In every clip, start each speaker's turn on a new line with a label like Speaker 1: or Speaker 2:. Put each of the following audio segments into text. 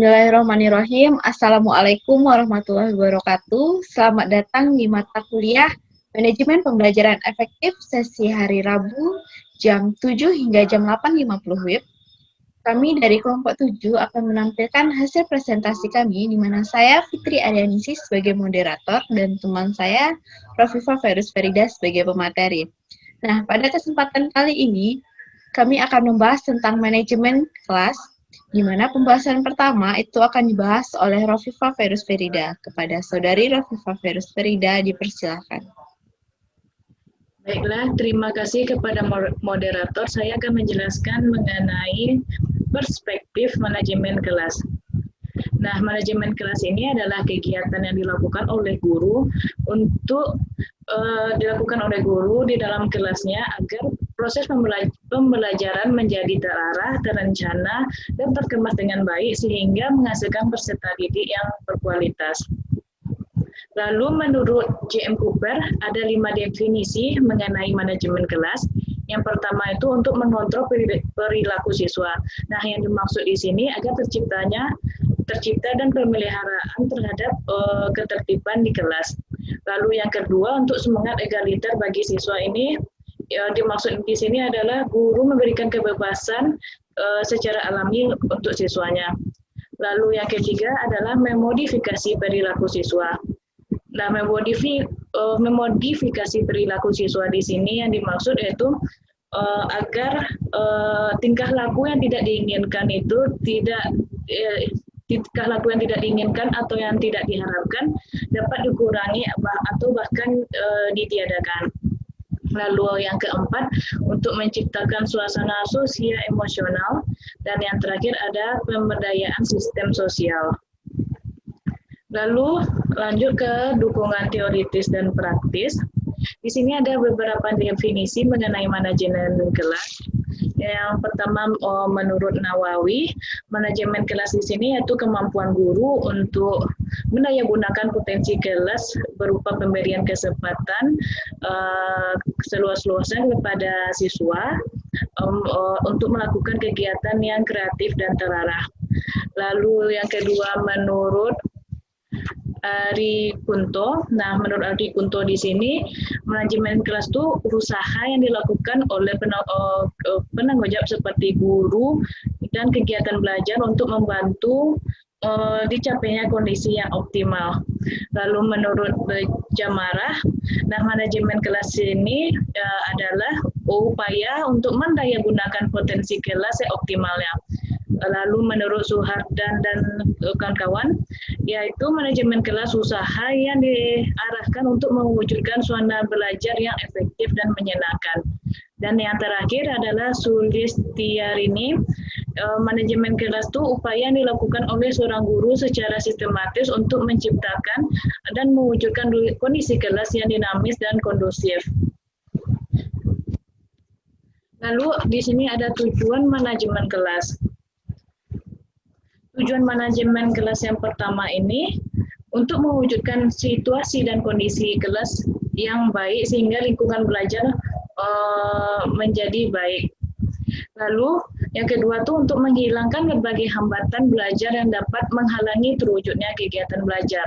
Speaker 1: Bismillahirrahmanirrahim. Assalamualaikum warahmatullahi wabarakatuh. Selamat datang di mata kuliah Manajemen Pembelajaran Efektif sesi hari Rabu jam 7 hingga jam 8.50 WIB. Kami dari kelompok 7 akan menampilkan hasil presentasi kami, di mana saya Fitri Arianisi sebagai moderator dan teman saya Rafifah Ferus Ferida sebagai pemateri. Nah, pada kesempatan kali ini kami akan membahas tentang manajemen kelas, di mana pembahasan pertama itu akan dibahas oleh Rafifah Ferus Ferida. Kepada Saudari Rafifah Ferus Ferida, dipersilakan.
Speaker 2: Baiklah, terima kasih kepada moderator. Saya akan menjelaskan mengenai perspektif manajemen kelas. Nah, manajemen kelas ini adalah kegiatan yang dilakukan oleh guru untuk di dalam kelasnya agar proses pembelajaran menjadi terarah, terencana, dan terkemas dengan baik sehingga menghasilkan peserta didik yang berkualitas. Lalu menurut J.M. Cooper ada 5 definisi mengenai manajemen kelas. Yang pertama itu untuk mengontrol perilaku siswa. Nah, yang dimaksud di sini agar tercipta dan pemeliharaan terhadap ketertiban di kelas. Lalu yang kedua untuk semangat egaliter bagi siswa ini dimaksud di sini adalah guru memberikan kebebasan secara alami untuk siswanya. Lalu yang ketiga adalah memodifikasi perilaku siswa. Nah, memodifikasi perilaku siswa di sini yang dimaksud yaitu agar tingkah laku yang tidak diinginkan atau yang tidak diharapkan dapat dikurangi atau bahkan ditiadakan. Lalu yang keempat, untuk menciptakan suasana sosial emosional, dan yang terakhir ada pemberdayaan sistem sosial. Lalu lanjut ke dukungan teoritis dan praktis. Di sini ada beberapa definisi mengenai manajemen kelas. Yang pertama menurut Nawawi, manajemen kelas di sini yaitu kemampuan guru untuk mendayagunakan potensi kelas berupa pemberian kesempatan seluas-luasnya kepada siswa untuk melakukan kegiatan yang kreatif dan terarah. Lalu yang kedua menurut Ari Kunto. Nah, menurut Ari Kunto di sini manajemen kelas itu usaha yang dilakukan oleh penanggung jawab seperti guru dan kegiatan belajar untuk membantu dicapainya kondisi yang optimal. Lalu menurut Jamarah, nah manajemen kelas ini adalah upaya untuk mendayagunakan potensi kelas seoptimalnya. Lalu menurut Suhardan dan kawan-kawan, yaitu manajemen kelas usaha yang diarahkan untuk mewujudkan suasana belajar yang efektif dan menyenangkan. Dan yang terakhir adalah Sulistiarini, manajemen kelas itu upaya yang dilakukan oleh seorang guru secara sistematis untuk menciptakan dan mewujudkan kondisi kelas yang dinamis dan kondusif. Lalu di sini ada tujuan manajemen kelas. Tujuan manajemen kelas yang pertama ini untuk mewujudkan situasi dan kondisi kelas yang baik sehingga lingkungan belajar menjadi baik. Lalu yang kedua tuh untuk menghilangkan berbagai hambatan belajar yang dapat menghalangi terwujudnya kegiatan belajar.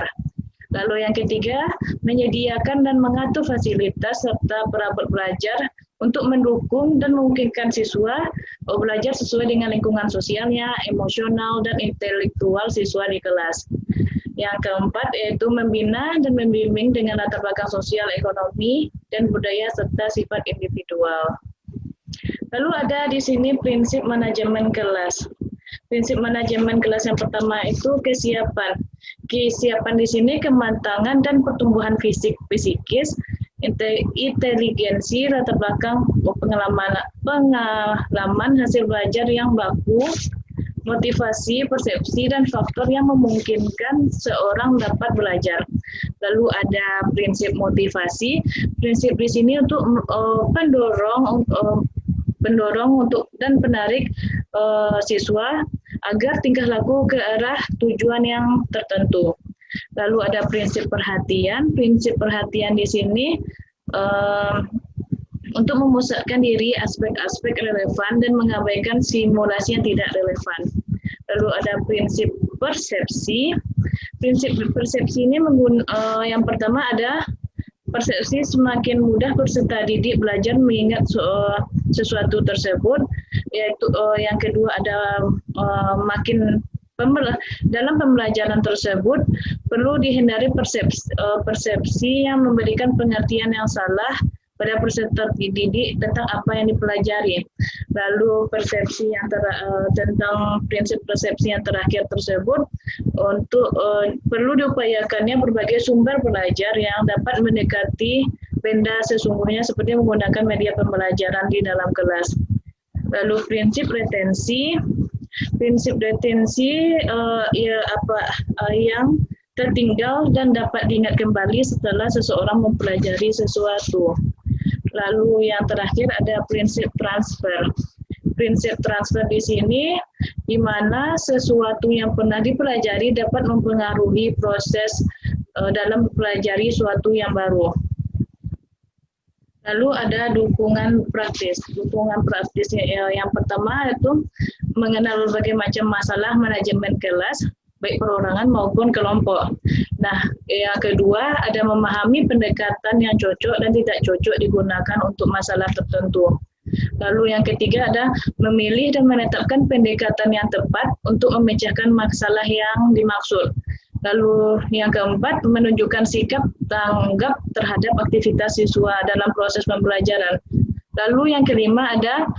Speaker 2: Lalu yang ketiga, menyediakan dan mengatur fasilitas serta perabot belajar untuk mendukung dan memungkinkan siswa belajar sesuai dengan lingkungan sosialnya, emosional, dan intelektual siswa di kelas. Yang keempat yaitu membina dan membimbing dengan latar belakang sosial, ekonomi, dan budaya serta sifat individual. Lalu ada di sini prinsip manajemen kelas. Prinsip manajemen kelas yang pertama itu kesiapan. Kesiapan di sini kematangan dan pertumbuhan psikis, inteligensi, latar belakang pengalaman hasil belajar yang baku, motivasi, persepsi, dan faktor yang memungkinkan seorang dapat belajar. Lalu ada prinsip motivasi. Prinsip di sini untuk pendorong untuk dan penarik siswa agar tingkah laku ke arah tujuan yang tertentu. Lalu ada prinsip perhatian. Prinsip perhatian di sini untuk memusatkan diri aspek-aspek relevan dan mengabaikan simulasi yang tidak relevan. Lalu ada prinsip persepsi. Prinsip persepsi ini yang pertama ada persepsi semakin mudah peserta didik belajar mengingat sesuatu tersebut, yaitu yang kedua ada dalam pembelajaran tersebut perlu dihindari persepsi yang memberikan pengertian yang salah pada peserta didik tentang apa yang dipelajari. Lalu persepsi yang tentang prinsip persepsi yang terakhir tersebut perlu diupayakannya berbagai sumber belajar yang dapat mendekati benda sesungguhnya seperti menggunakan media pembelajaran di dalam kelas. Lalu prinsip retensi yang tertinggal dan dapat diingat kembali setelah seseorang mempelajari sesuatu. Lalu yang terakhir ada prinsip transfer. Prinsip transfer di sini di mana sesuatu yang pernah dipelajari dapat mempengaruhi proses dalam mempelajari suatu yang baru. Lalu ada dukungan praktis. Dukungan praktis yang pertama itu mengenal berbagai macam masalah manajemen kelas, baik perorangan maupun kelompok. Nah, yang kedua ada memahami pendekatan yang cocok dan tidak cocok digunakan untuk masalah tertentu. Lalu yang ketiga ada memilih dan menetapkan pendekatan yang tepat untuk memecahkan masalah yang dimaksud. Lalu yang keempat, menunjukkan sikap tanggap terhadap aktivitas siswa dalam proses pembelajaran. Lalu yang kelima ada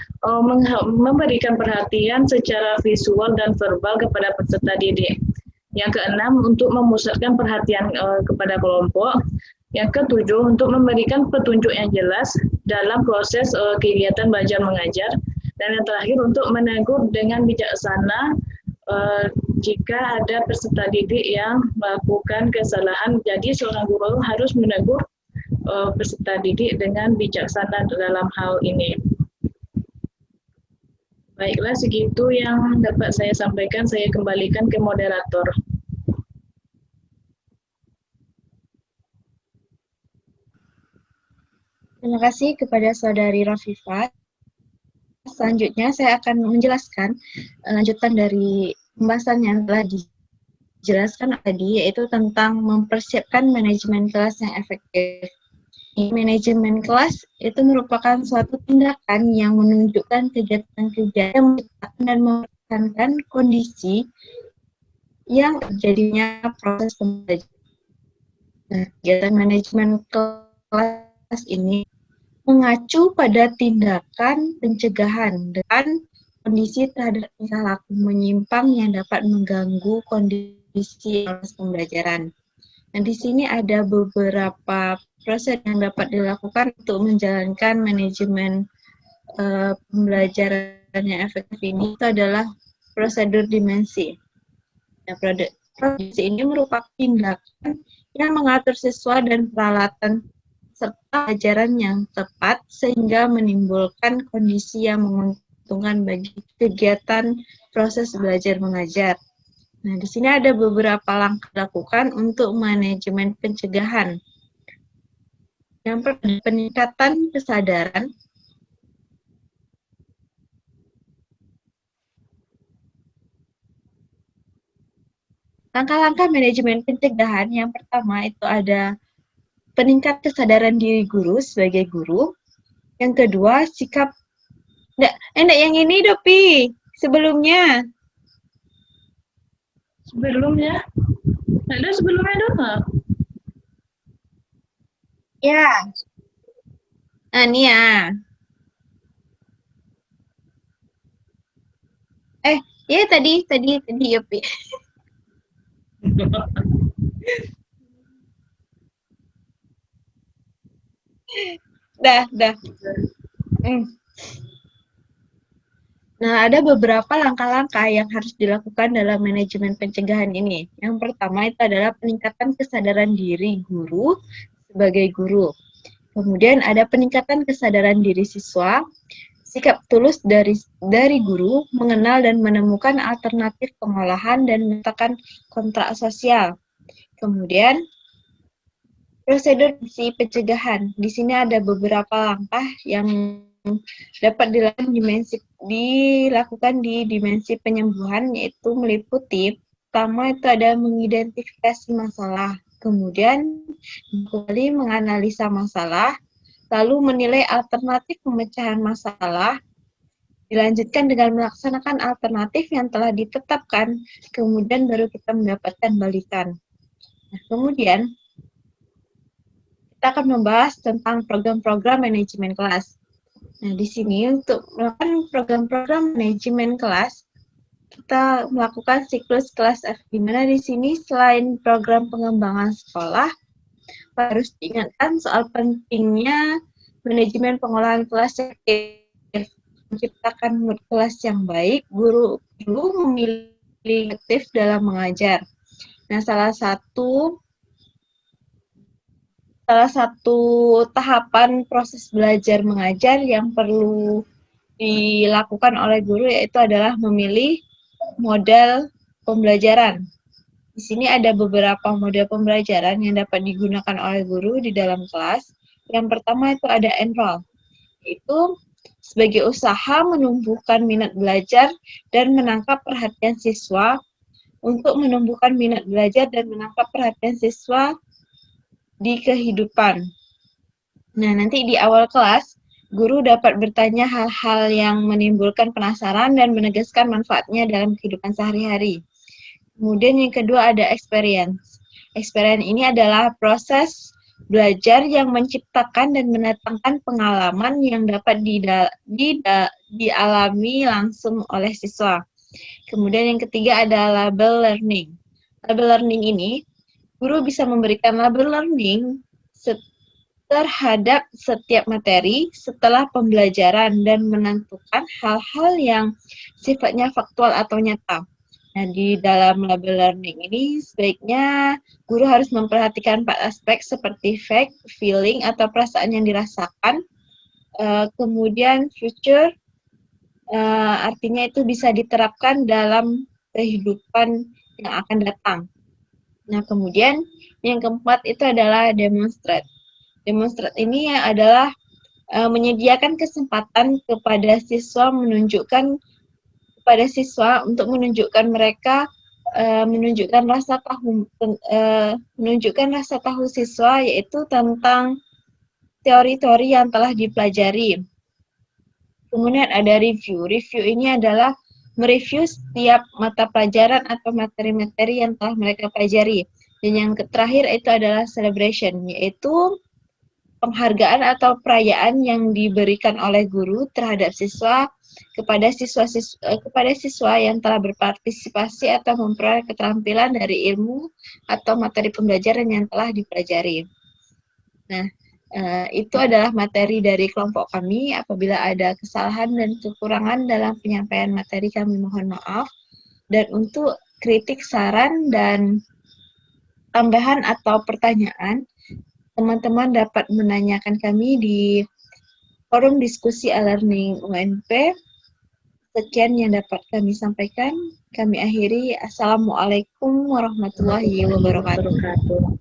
Speaker 2: memberikan perhatian secara visual dan verbal kepada peserta didik. Yang keenam, untuk memusatkan perhatian kepada kelompok. Yang ketujuh, untuk memberikan petunjuk yang jelas dalam proses kegiatan belajar mengajar. Dan yang terakhir, untuk menegur dengan bijaksana jika ada peserta didik yang melakukan kesalahan. Jadi seorang guru harus menegur peserta didik dengan bijaksana dalam hal ini. Baiklah, segitu yang dapat saya sampaikan. Saya kembalikan ke moderator.
Speaker 1: Terima kasih kepada Saudari Rafifah. Selanjutnya saya akan menjelaskan lanjutan dari pembahasan yang telah dijelaskan tadi, yaitu tentang mempersiapkan manajemen kelas yang efektif. Manajemen kelas itu merupakan suatu tindakan yang menunjukkan kegiatan-kegiatan yang menciptakan dan menekankan kondisi yang terjadinya proses pembelajaran. Nah, kegiatan manajemen kelas ini mengacu pada tindakan pencegahan dengan kondisi terhadap tingkah laku menyimpang yang dapat mengganggu kondisi proses pembelajaran. Nah, di sini ada beberapa proses yang dapat dilakukan untuk menjalankan manajemen pembelajaran yang efektif ini. Itu adalah prosedur dimensi. Nah, prosedur ini merupakan tindakan yang mengatur siswa dan peralatan serta ajaran yang tepat sehingga menimbulkan kondisi yang menguntungkan bagi kegiatan proses belajar mengajar. Nah, di sini ada beberapa langkah dilakukan untuk manajemen pencegahan. Yang pertama, peningkatan kesadaran. Langkah-langkah manajemen pencegahan yang pertama itu ada peningkat kesadaran diri guru sebagai guru. Yang kedua, sikap enggak yang ini Dopi, sebelumnya.
Speaker 2: Ada sebelumnya dong?
Speaker 1: Ya. Nah, ini ya. Ya tadi Yopi. Dah. Nah, ada beberapa langkah-langkah yang harus dilakukan dalam manajemen pencegahan ini. Yang pertama itu adalah peningkatan kesadaran diri guru sebagai guru. Kemudian ada peningkatan kesadaran diri siswa, sikap tulus dari guru, mengenal dan menemukan alternatif pengolahan dan menciptakan kontrak sosial. Kemudian prosedur pencegahan. Di sini ada beberapa langkah yang dapat dilakukan di dimensi penyembuhan, yaitu meliputi pertama itu ada mengidentifikasi masalah, kemudian kembali menganalisa masalah, lalu menilai alternatif pemecahan masalah, dilanjutkan dengan melaksanakan alternatif yang telah ditetapkan, kemudian baru kita mendapatkan balikan. Nah, kemudian kita akan membahas tentang program-program manajemen kelas. Nah, di sini untuk melakukan program-program manajemen kelas, kita melakukan siklus kelas F, di mana di sini selain program pengembangan sekolah, harus diingatkan soal pentingnya manajemen pengolahan kelas yang efektif. Menciptakan mood kelas yang baik, guru perlu memilih aktif dalam mengajar. Nah, salah satu tahapan proses belajar mengajar yang perlu dilakukan oleh guru yaitu adalah memilih model pembelajaran. Di sini ada beberapa model pembelajaran yang dapat digunakan oleh guru di dalam kelas. Yang pertama itu ada enroll, yaitu sebagai usaha menumbuhkan minat belajar dan menangkap perhatian siswa. Untuk menumbuhkan minat belajar dan menangkap perhatian siswa di kehidupan. Nah, nanti di awal kelas, guru dapat bertanya hal-hal yang menimbulkan penasaran dan menegaskan manfaatnya dalam kehidupan sehari-hari. Kemudian yang kedua ada experience. Experience ini adalah proses belajar yang menciptakan dan mendatangkan pengalaman yang dapat dialami langsung oleh siswa. Kemudian yang ketiga ada label learning. Label learning ini, guru bisa memberikan label learning terhadap setiap materi setelah pembelajaran dan menentukan hal-hal yang sifatnya faktual atau nyata. Nah, di dalam label learning ini sebaiknya guru harus memperhatikan 4 aspek seperti fact, feeling atau perasaan yang dirasakan, kemudian future, artinya itu bisa diterapkan dalam kehidupan yang akan datang. Nah, kemudian yang keempat itu adalah demonstrate. Demonstrate ini adalah menyediakan kesempatan kepada siswa untuk menunjukkan mereka menunjukkan rasa tahu siswa yaitu tentang teori-teori yang telah dipelajari. Kemudian ada review. Review ini adalah mereview setiap mata pelajaran atau materi-materi yang telah mereka pelajari. Dan yang terakhir itu adalah celebration, yaitu penghargaan atau perayaan yang diberikan oleh guru terhadap siswa kepada siswa yang telah berpartisipasi atau memperoleh keterampilan dari ilmu atau materi pembelajaran yang telah dipelajari. Nah, itu adalah materi dari kelompok kami. Apabila ada kesalahan dan kekurangan dalam penyampaian materi, kami mohon maaf. Dan untuk kritik, saran, dan tambahan atau pertanyaan, teman-teman dapat menanyakan kami di forum diskusi e-learning UNP. Sekian yang dapat kami sampaikan. Kami akhiri. Assalamualaikum warahmatullahi wabarakatuh.